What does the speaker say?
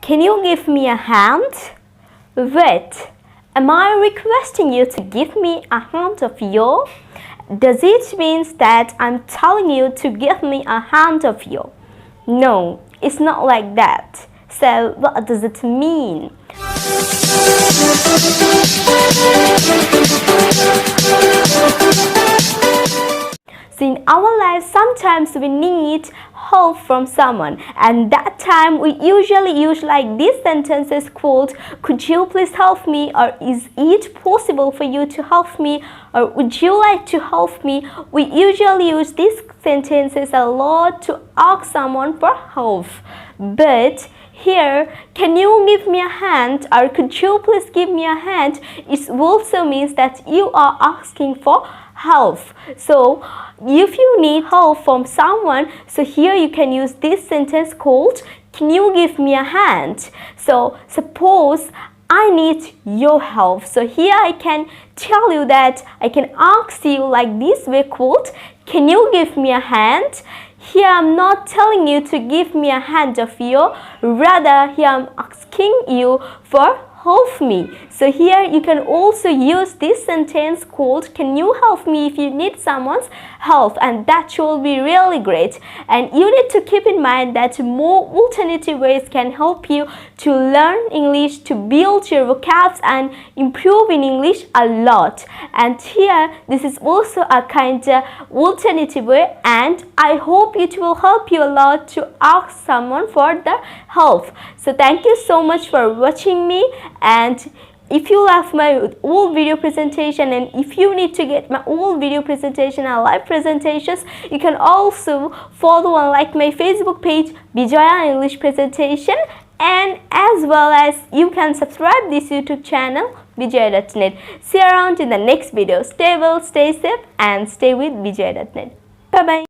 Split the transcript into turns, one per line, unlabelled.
Can you give me a hand? Wait, am I requesting you to give me a hand of you? Does it mean that I'm telling you to give me a hand of you? No, it's not like that. So what does it mean? So in our life, sometimes we need help from someone, and that time we usually use like these sentences called "Could you please help me?" or "Is it possible for you to help me?" or "Would you like to help me?" We usually use these sentences a lot to ask someone for help. But here, "Can you give me a hand?" or "Could you please give me a hand?" it also means that you are asking for help. So if you need help from someone, so here you can use this sentence called "Can you give me a hand?" So suppose I need your help. So here I can tell you that I can ask you like this way called "Can you give me a hand?" Here I'm not telling you to give me a hand of you, rather here I'm asking you for help me. So here you can also use this sentence called "Can you help me?" if you need someone's help, and that will be really great. And you need to keep in mind that more alternative ways can help you to learn English, to build your vocabs and improve in English a lot. And here this is also a kind of alternative way, and I hope it will help you a lot to ask someone for the help. So thank you so much for watching me, and if you love my old video presentation and if you need to get my old video presentation and live presentations, you can also follow and like my Facebook page Bijoya English Presentation, and as well as you can subscribe this YouTube channel bijoya.net. See you around in the next video. Stay well, stay safe and stay with bijoya.net. Bye bye.